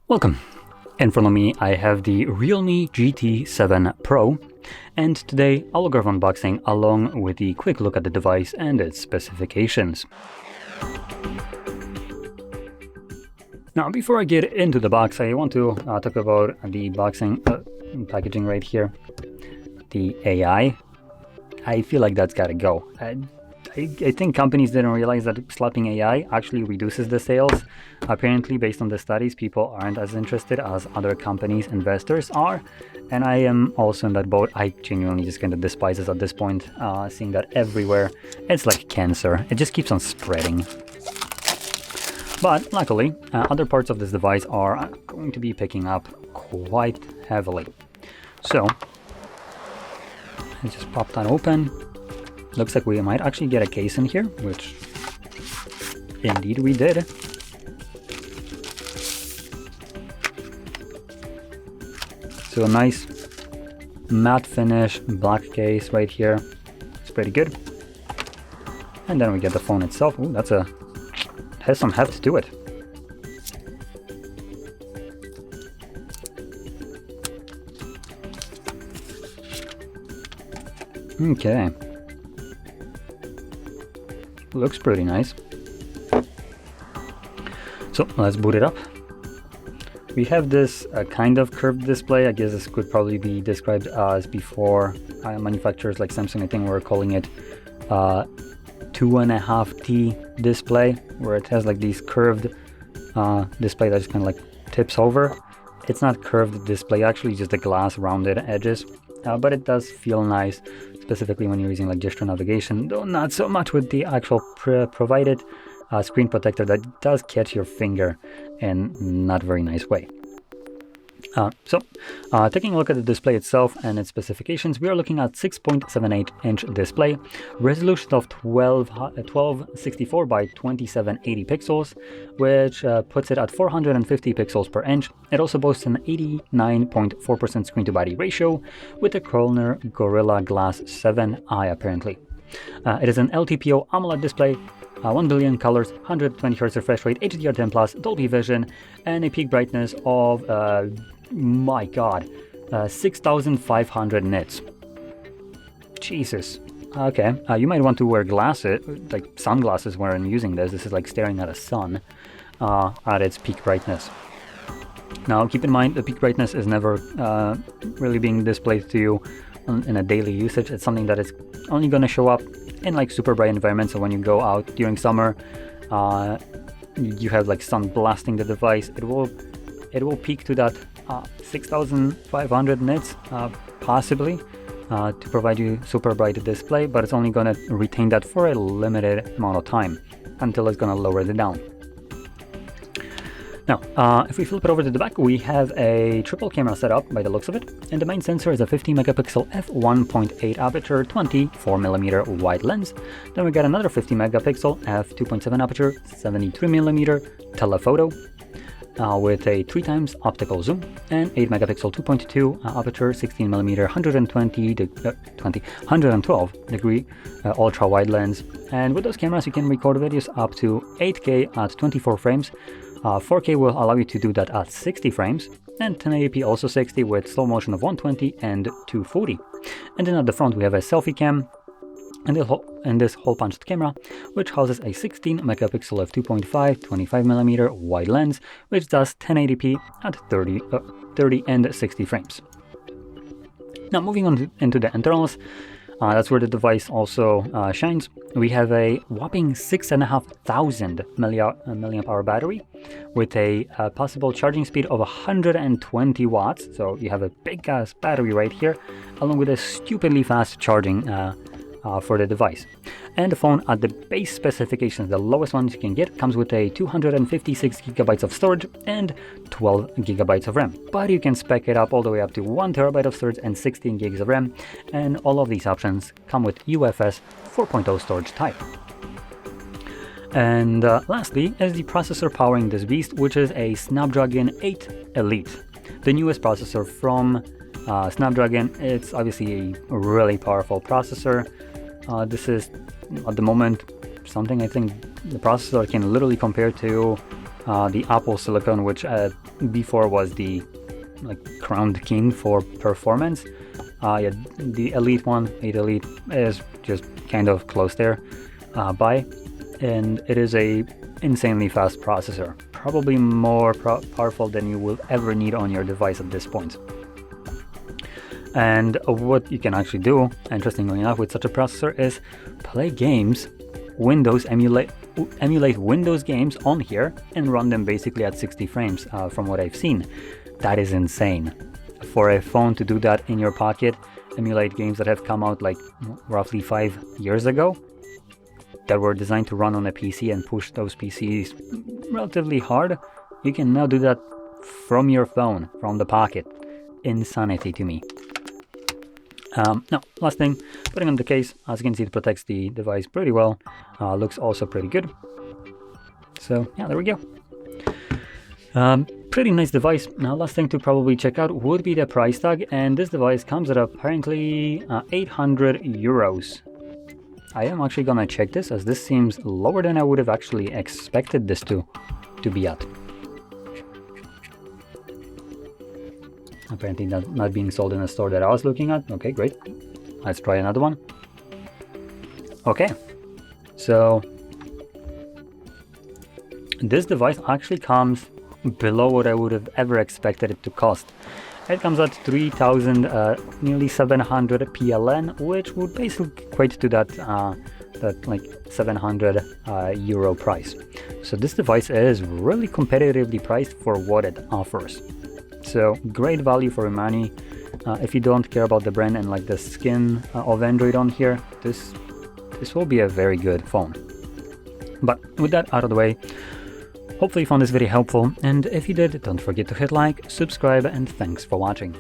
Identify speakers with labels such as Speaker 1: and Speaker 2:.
Speaker 1: Welcome. In front of me I have the REALME GT7 Pro, and today I'll go over unboxing along with a quick look at the device and its specifications. Now before I get into the box, I want to talk about the packaging right here. The AI, I feel like that's gotta go. I think companies didn't realize that slapping AI actually reduces the sales. Apparently, based on the studies, people aren't as interested as other companies' investors are. And I am also in that boat. I genuinely just kind of despise this at this point, seeing that everywhere. It's like cancer. It just keeps on spreading. But luckily, other parts of this device are going to be picking up quite heavily. So, let's just pop that open. Looks like we might actually get a case in here, which indeed we did. So a nice matte finish black case right here. It's pretty good. And then we get the phone itself. Ooh, has some heft to it. Okay. Looks pretty nice. So let's boot it up. We have this kind of curved display. I guess this could probably be described as before manufacturers like Samsung, I think we're calling it 2.5T display, where it has like these curved display that just kind of like tips over. It's not curved display, actually just the glass rounded edges, but it does feel nice, specifically when you're using like gesture navigation, though not so much with the actual provided screen protector that does catch your finger in not very nice way. Taking a look at the display itself and its specifications, we are looking at 6.78-inch display, resolution of 1264 by 2780 pixels, which puts it at 450 pixels per inch. It also boasts an 89.4% screen-to-body ratio with a Corner Gorilla Glass 7i apparently. It is an LTPO AMOLED display, 1 billion colors, 120 Hz refresh rate, HDR10+, Dolby Vision, and a peak brightness of, my god, 6,500 nits. Jesus. Okay, you might want to wear glasses, like sunglasses when using this. This is like staring at a sun at its peak brightness. Now, keep in mind, the peak brightness is never really being displayed to you in a daily usage. It's something that is only going to show up in like super bright environments. So when you go out during summer, you have like sun blasting the device, it will peak to that 6,500 nits possibly to provide you super bright display, but it's only going to retain that for a limited amount of time until it's going to lower it down. Now, if we flip it over to the back, we have a triple camera setup by the looks of it, and the main sensor is a 50 megapixel f1.8 aperture 24mm wide lens. Then we got another 50 megapixel f2.7 aperture 73mm telephoto with a 3x optical zoom, and 8 megapixel 2.2 aperture 16mm 112 degree ultra wide lens. And with those cameras you can record videos up to 8K at 24 frames. 4K will allow you to do that at 60 frames, and 1080p also 60 with slow motion of 120 and 240. And then at the front we have a selfie cam and this hole punched camera, which houses a 16 megapixel f2.5 25mm wide lens, which does 1080p at 30 and 60 frames. Now moving on into the internals, that's where the device also shines. We have a whopping 6,500 milliamp hour battery with a possible charging speed of 120 watts. So you have a big ass battery right here, along with a stupidly fast charging for the device. And the phone at the base specifications, the lowest ones you can get, comes with a 256 gigabytes of storage and 12 gigabytes of RAM. But you can spec it up all the way up to 1 terabyte of storage and 16 gigs of RAM, and all of these options come with UFS 4.0 storage type. And lastly is the processor powering this beast, which is a Snapdragon 8 Elite, the newest processor from Snapdragon. It's obviously a really powerful processor. This is, at the moment, something I think the processor can literally compare to the Apple Silicon, which before was the crowned king for performance. Yeah, the Elite one, 8 Elite, is just kind of close there by, and it is a insanely fast processor, probably more powerful than you will ever need on your device at this point. And what you can actually do, interestingly enough, with such a processor is play games, emulate Windows games on here and run them basically at 60 frames from what I've seen. That is insane. For a phone to do that in your pocket, emulate games that have come out like roughly 5 years ago, that were designed to run on a PC and push those PCs relatively hard, you can now do that from your phone, from the pocket. Insanity to me. Now, last thing, putting on the case, as you can see, it protects the device pretty well. Looks also pretty good. So yeah, there we go. Pretty nice device. Now, last thing to probably check out would be the price tag, and this device comes at apparently 800 euros. I am actually gonna check this, as this seems lower than I would have actually expected this to be at. Apparently not being sold in a store that I was looking at. Okay, great. Let's try another one. Okay, so this device actually comes below what I would have ever expected it to cost. It comes at 3,000, nearly 700 PLN, which would basically equate to that like 700 euro price. So this device is really competitively priced for what it offers. So great value for your money. If you don't care about the brand and like the skin of Android on here, this will be a very good phone. But with that out of the way, hopefully you found this video helpful, and if you did, don't forget to hit like, subscribe, and thanks for watching.